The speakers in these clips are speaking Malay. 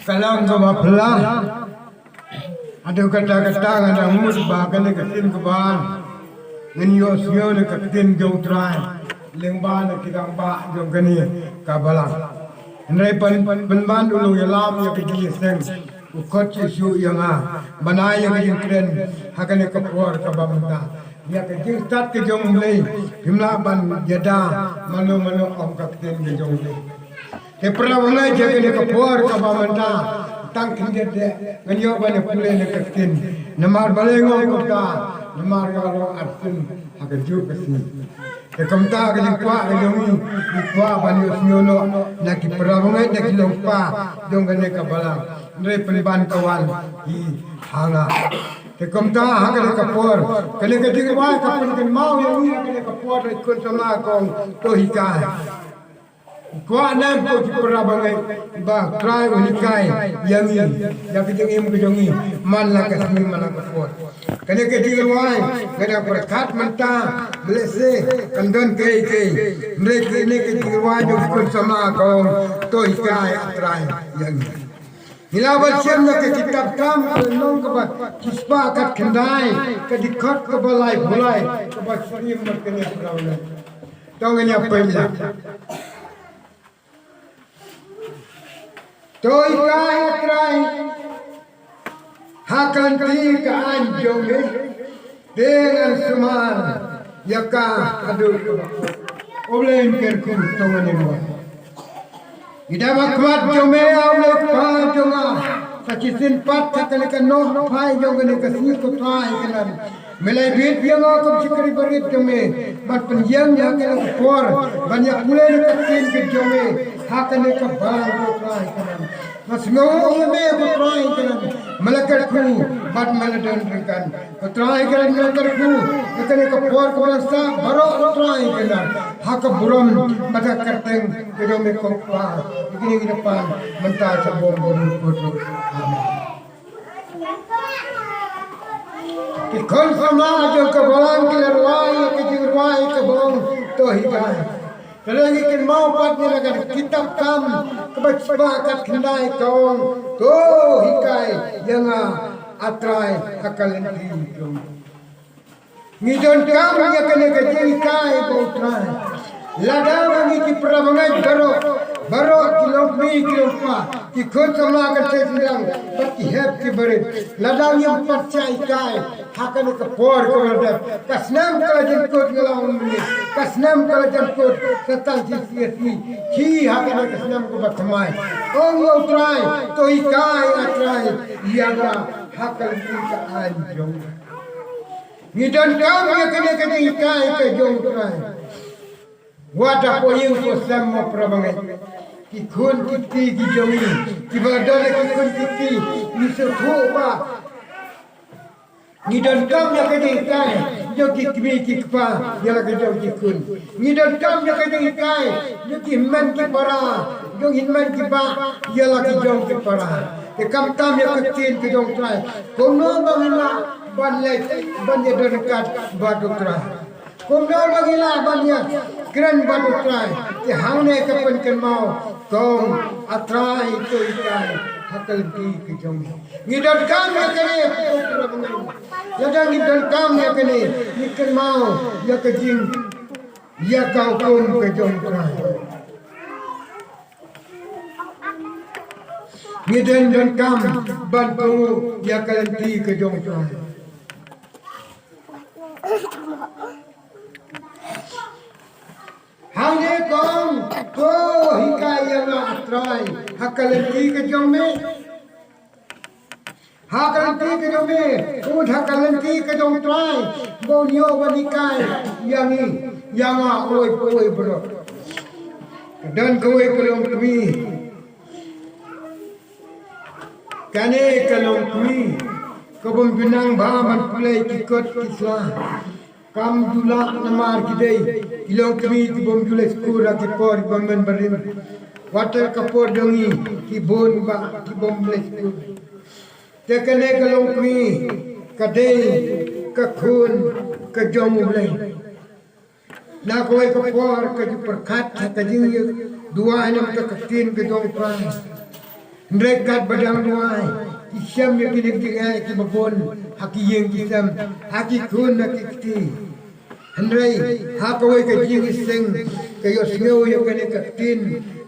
Kalang ke bapla. Ada kata-kata ada mus bahkan ketin keban. Ngenyo sio ne ketin jauh trai. Lengban kita ba jauh kini kabalang. Nrai penban dulu yalam ya kiji seng. Ukot isu yang banai yang kiji keren hakane kepuar kabamta. Ya kiji start ke jauh mulai. Himla ban jeda mano om ketin ke jauh mulai. Kepala wangai jaga ni kepuar kabamta. Tang kinjat nganyo bane pule ne katin namar balengo kota namar galo artin hagaju kasi te kamta ga kwa ga yomi kwa bani osnyono na ki prawangai na ki lompa dongane ka bala ndre penban kawan hi hanga te kamta haga ka por kale ka digwa ka pen mau yomi ka por ikon sama kong to hikai Kuat nam ko cipra bangai ba try unikai yangi ya kijeng im kijongi man la kasmi man la kafot kane ke diwai kada berkat menta blese kandon ke mereka ne ke diwai jo kun sama ko to ikai atrai yangi hilawat sem ke kitab kam nong ke ba kispa kat kendai ke dikot ke balai bulai ke ba srim makne prauna tongnya pemla Toi kai atrai hakan ti ka anjong dengan semar yaka aduh olen kerku tongane mo ida makwat jome awle pa jonga sachisin pat sakale ka no phai jongane ka si ko trai kanan melai bit yang ko chikari barit jome bat penjang ya ka por banyak mulai ka tin ke jome hakan ka bang ko trai kanan mas ngomong me ko trai kanan malakat ku bat maladan kan ko trai kanan malakat ku kene ka por ko rasa baro trai kanan hak buram mata kateng ke jome ko pa ini depan mentah sabon ko amin Ikon sama aja kebalan kilarwai kejirwai kebong tohikai. Kalau ingin mau patnya lagan kitab kam kebacakan kendai kaum tohikai yang atrai akalan diung. Ngidon kam ya kene kejirikai bautrai. Ladang ini perabangan baro kilompa ikut sama kerja bilang bagi happy berit ladang yang percaya kai hakan ke por ko ada kasnam kala jemput ngelang ni kasnam kala jemput setang sisi ki hakan kasnam ko batmai ong yo try to ikai atrai iaga hakan ka anjong ngidon kam ya kene ikai ke jong try wadah poyeng ko sama prabangai Kikun kiti kijomi, kibadala kikun kiti, nisuthupa. Nidon kam ya kadikai, jo kikmi kikpa, yala kajau kikun. Nidon kam ya kadikai, jo kiman kipara, jo hinman kipa, yala kajau kipara. Kam tam ya katin kajau trai. Kono bangila banyak dekat batu trai. Kumdal bagila banyak keren batu trai. Ki hangne kapan kan mau kong atrai itu ikai hakal di kejong. Ngidot kam ya kene putra bengai. Yadang ngidot kam ya kene ikan mau ya kejing ya kau kum kejong trai. Ngidot kam bantu ya kal di kejong trai. Hange kong to hikaya na atrai hakalanti ke jome ud hakalanti ke jom trai bonyo banikai yanga oi bro dan kowe kolong kami kane kolong kami kobom binang baman play kikot kisla kam jula namar kidai ilong kami ki bom jula skura ki por bamban barim water kapor dongi ki bon ba ki bom bleskur tekane kalong kami kadai kakun ka jom blai na koy kapor ka perkat ka ding dua enam ka katin ka dong pra Rekat badang duai. Isyam yang kini tinggal ki babon. Haki yang kisam. Haki kun haki kiti. Hendrai hakawai ke jing sing kayo singaw yang kini katin.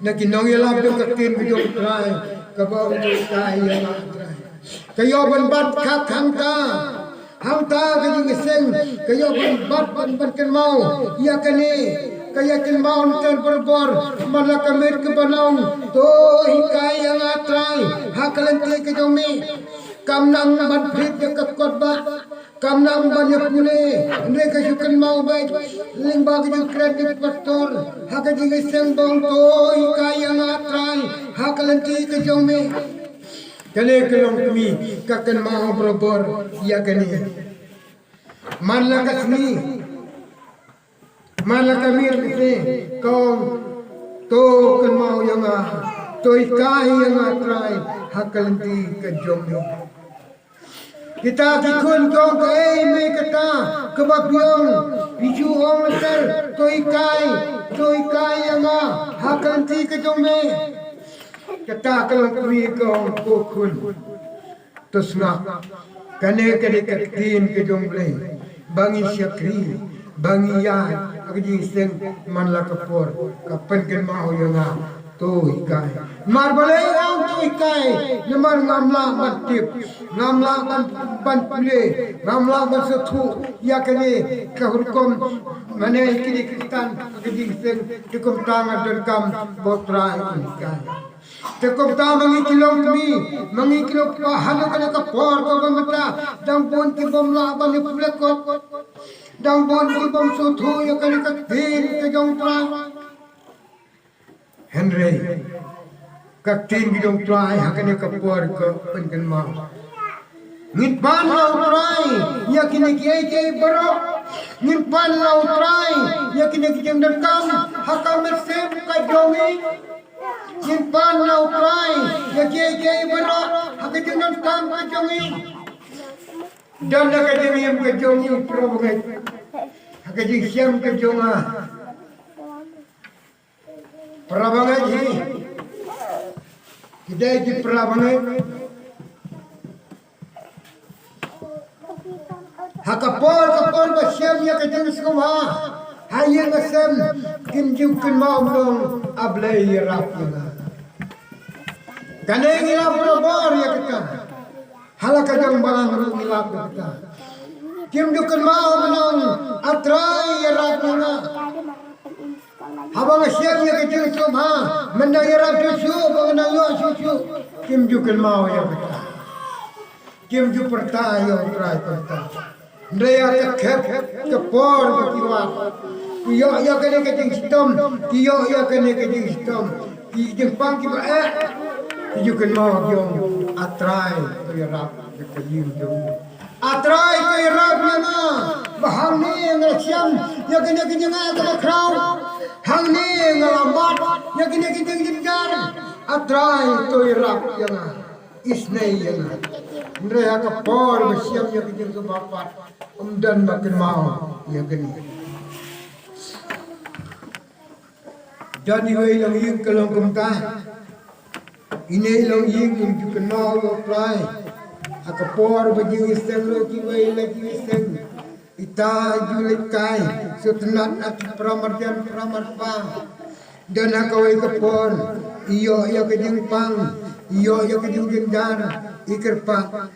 Nakinong yalab yung katin bidong try. Kabaw yung kaya try. Kayo banbat kak hangta. Hangta kajing sing. Kayo banbat kan mau. Iya kini. Kaya kinbaon kan berbor malakamit ke banong to hikai yang atrai hakalanti ke jomi kamnang badprit ke kotbat kamnang banyak pune mereka sukan mau baik limba ke kredit pastor hakaji geseng bong to hikai yang atrai hakalanti ke jomi kale kelong kami kakan mau berbor ya kani malakasni Mana kami ni kau to kan mau yang to ikai yang atrai hakalanti kejomi kita kikun kau kai me kata kebabiong biju ong ter to ikai yang hakalanti kejomi kita kalau kami kau kukun tosna kane kane katin kejomble bangi syakri bangi ya agji seng manla kapor kapan ken mau yang to ikai mar balai ang to ikai namar ngamla matip ngamla ban pule ngamla ban sethu ya kene kahurkom mane kini kristan agji seng dikom tang dan kam botra ikai Tekop ta mangi kilong mi mangi kilong pa halo kana kapor ko bamata dang pon ki bomla ban pule ko dang bon ki bom suthu ya kani ka tin ke jong tra Henry ka tin ki jong tra ha kani ka por ko pen kan ma ngit ban lau trai ya kini ki ai baro ngit ban lau trai ya kini ki jong dan kam ha ka mer sem ka jomi ngit ban lau trai ya ki ai baro ha ka jong dan kam ka jomi dan nak jadi yang kejong pro banget, jadi siam kejong pro banget ni, kita jadi pro banget, kapor bersiam ya kejong semua, hanya ngasam kinjukan mau dong ablay rapnya, kaneng ila pro ya kita. Halaka jang balang rung ilap kita. Kim dukan mau menang atrai yarap nuna. Habang siap ya kecil sumha menang yarap susu menang yo susu. Kim dukan mau ya kita. Kim du pertaya atrai pertaya. Ndaya kek kepor bakiwat. Yo ya kene kecil sistem. Yo ya kene kecil sistem. Di jempang kita Tujukan mau yang atrai tu yarap kejim tu. Atrai tu yarap mana? Bahang ni ngelasiam, ya kena kenyangan ke makrau. Hang ni ngelambat, ya kena kenyangan. Atrai tu yarap yang isnai yang. Mereka kapor bersiam ya kenyangan ke bapat. Dan makin mau ya kena. Jadi yang yang kalau kemtah. Ini long ying yang dikenal apply. Akapor bagi wisdom lo kiwai lagi wisdom. Ita julit kai setenat at pramarjan pramarpa. Dan akawai kapor iyo kejeng pang iyo kejeng gendar ikerpa.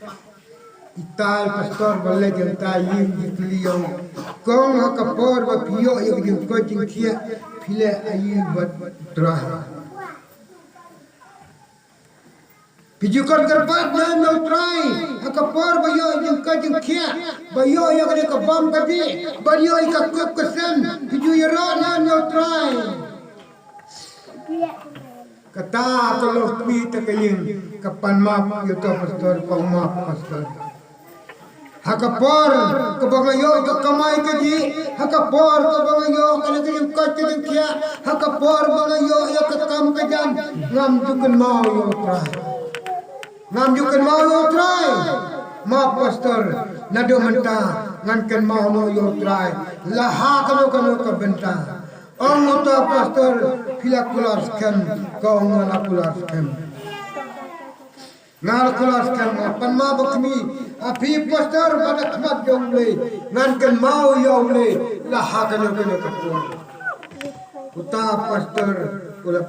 Ita pastor balai jenta ying dikliyong. Kong akapor bapiyo kejeng kojeng kia pile ayu buat drah. Pijukan kerpat na try akapor bayo yung kajeng kia bayo yung kani kabam kadi bayo ikakap kasan piju yara na try kata kalau kita kayin kapan map yuto pastor pang map pastor hakapor kabangayo kakamay kadi hakapor kabangayo kani kajeng kajeng kia hakapor bangayo yung kakam kajan ngamdukan mau yung try Ngamjukan mau try, ma pastor, nado menta, ngankan mau try, laha kano kebenta. Ang uta pastor, pila kular skem, kau ngana kular skem. ngal kelas kan panma bakmi api pastor pada khmat jong le ngan kan mau yong le la hakan yo kapur uta pastor ula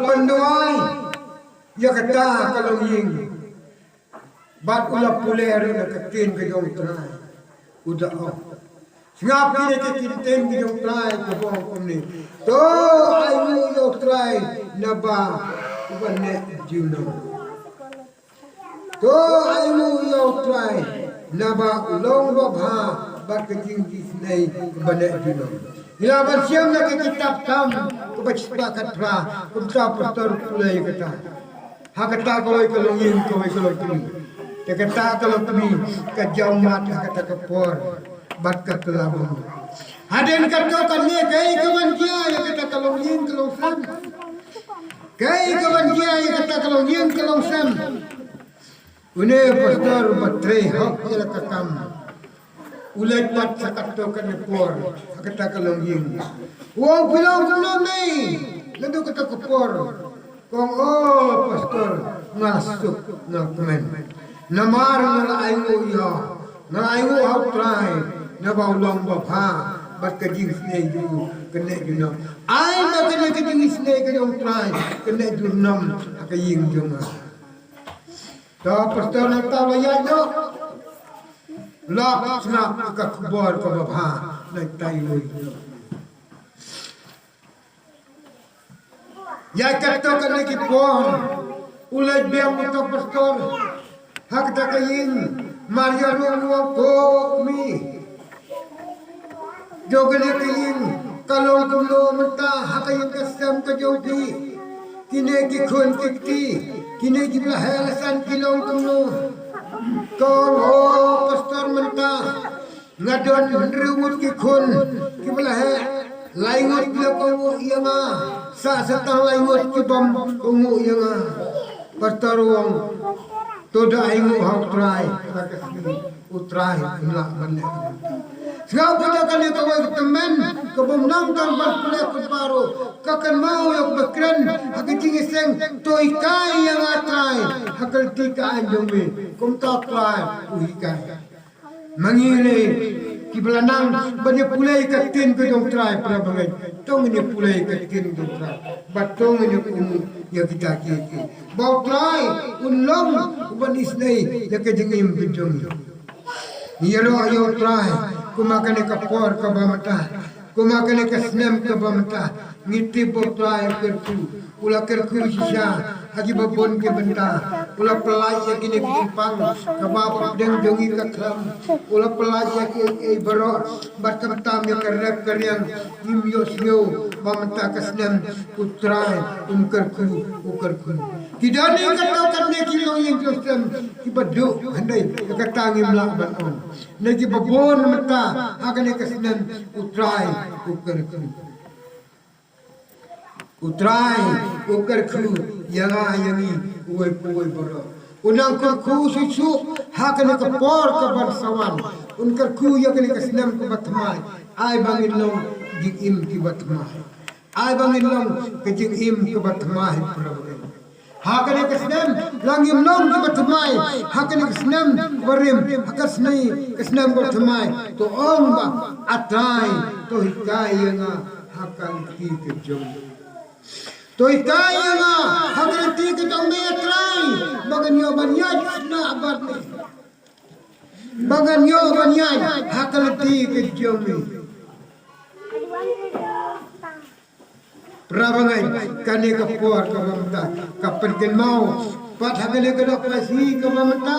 penduai ya kata kalau ying bat ula puler na katin ke jong trai uda ngap ni ke kinten ke jong trai ke bong komni to ai mu yo trai na ba ubane juno to ai mu yo trai na ba ulong ba bha bat ke jing dis nei ubane juno ilaban siam na ke kitab tam ke bachpa katra kumta pastor pulai kata hakata koloi kolongin koloi koloi te kata kalau kami ke jaumat kata kapor bat ka kelabung haden kata kan ni kai kawan dia ya kata kolongin kolongsan kai kawan dia ya kata kolongin kolongsan une pastor batre hok ya kakam ulai pat sakat to kan por kata kolongin wong bilang belum ni lalu kata kapor kong pastor masuk ngamen namar ngala ayu ya ngala ayu hau try na baulong ba pha bat ka jing snei ju kene ju nam ai ma kene ka jing snei ka jong try kene ju nam ka ying ju ma ta pastor na ta la ya no la sna ka khbar ka ba pha na tai loi ya kata kene ki pon ulai biang to pastor hak takayin Maria ruwa ko mi jogale kayin kalong kulo mata hakayin kasam ka jogi kine ki khon kikti kine ki lahal san kilong kulo kong pastor mata ngadon rewut ki khon ki belah laingot ki ko yanga sa satang laingot ki bom ko yanga pastor wong toda aingu hau try utrai la banne Siapa dah kali kau teman kebom nang dan berpulih kebaru kakan mau yang berkeren hak tinggi seng to ikai yang atrai hak tika anjumi kum tak lai uhikai mangile ki belanang banyak pulai katin ke dong trai prabangai tong ni pulai katin dong trai batong ni kumu ya kita kiki bau trai unlom ubanis nei ya kejengim bijong yelo ayo trai kumakane kapor kabamata kumakane kasnem kabamata ngiti botrai kerku ula kerku sisa haji babon ke benda ula pelai yakini kumpang kabap deng jongi kakram ula pelai yakini baro batam tam ya kerep karyang nimyos yo bamata kasnem putrai kerku ukerku kidani kata kanne kilo yang kristem kibadu handai kata ngimla banon lagi babon mata agane kasnem utrai ukerku yanga yangi uwe boro unang kerku susu hakane kapor kabar sawan unkerku yakane kasnem kabatmai ai bangin long jingim kibatmai ai bangin long kejingim kibatmai prabu hakane kasnem langim long kibatmai hakane kasnem warim hakasnai kasnem batmai to omba atrai to hikayanga hakan ki kejong to hikayanga hakan ki kejong me atrai baganyo banyaj na abarne baganyo banyaj hakan ki kejong me Prabangai kane kapor kabamta kapan ken mau pat hagale kada pasi kabamta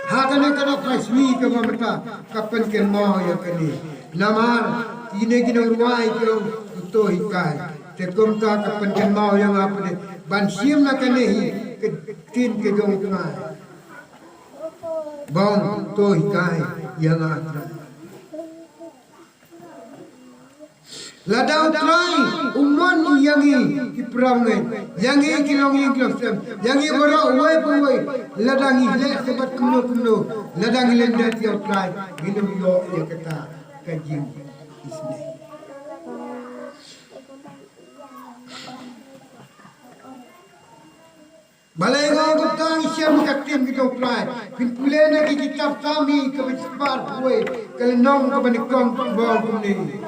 hagale kada pasi kabamta kapan ken mau ya kani namar ine gino ruai ko to hikai te komta kapan ken mau yang apne bansim na kane hi ke tin ke jong tunai bong to hikai yang atra ladau trai umon yangi ipravngai yangi kilongi klosem yangi bora uwe puwe ladangi le sebat kuno ladangi lendat yo trai minum yo ya kata kajing isne Balai ngau gutang siam kaktim kita plai. Pin pule na ki kitab sami ke besar kuai. Kalau nong ke banikong bawang kuning.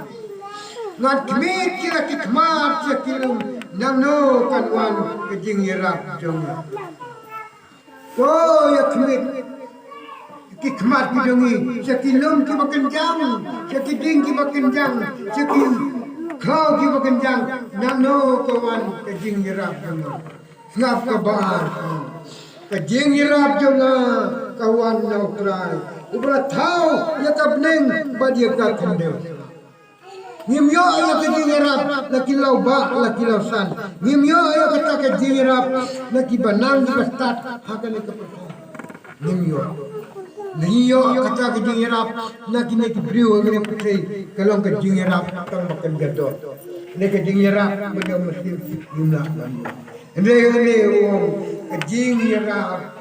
Ngan kemit kira kitmat sekilum nang no kanwan ke jing yerap jong. Oh ya kemit kitmat ki jongi sekilum ki bakenjang, sekiding ki bakenjang, sekil kau ki bakenjang nang no kawan ke jing yerap jong. Ngap kabar kajing irap jonga kawan nau krai ubra thau ya kabneng badia ka khandeu ngim yo ya kajing irap laki lau ba laki lau san ngim yo ya kata kajing irap laki banang di bastat hakane ka ngim yo kata kajing irap laki ne ki briu ngene putai kalong kajing irap tang makan gadot ne kajing irap benda mesti guna lan Ini wong kajing yerap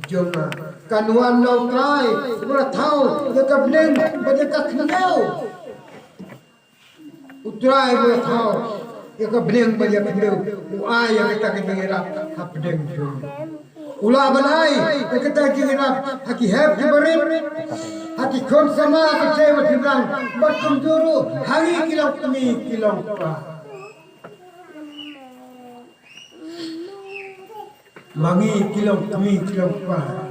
jonga kanuan lau trai ura thau ya kablen baje ka khneu utrai ura thau ya kablen baje khneu u ai ya ka kajing yerap hapdeng jonga ula balai ya ka kajing yerap haki heb kibarit haki kon sama ka sewa tidang batum juru hangi kilau kami kilau pa Mangi kilau kami kilau pa,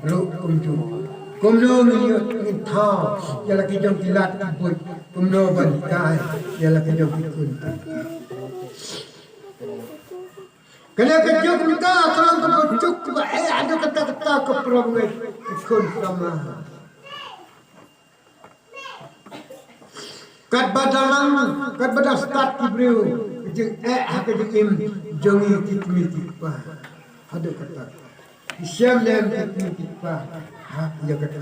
lu kumju ngiyot ngithau, jala kijong kilat kibut, kumno balikai, jala kijong kikun. Kena kijong kita kalau kebujuk ba ada kata-kata kepromet kikun sama. Kat badang start kibriu, kijong hakijong jongi kitmi kitpa ada kata Isyam lem kitmi kitpa ya kata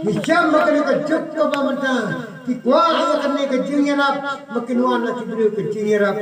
Isyam makan ka juk ka bamata ki kwa ya kan ne ka jingerap makin wana ki bru ka jingerap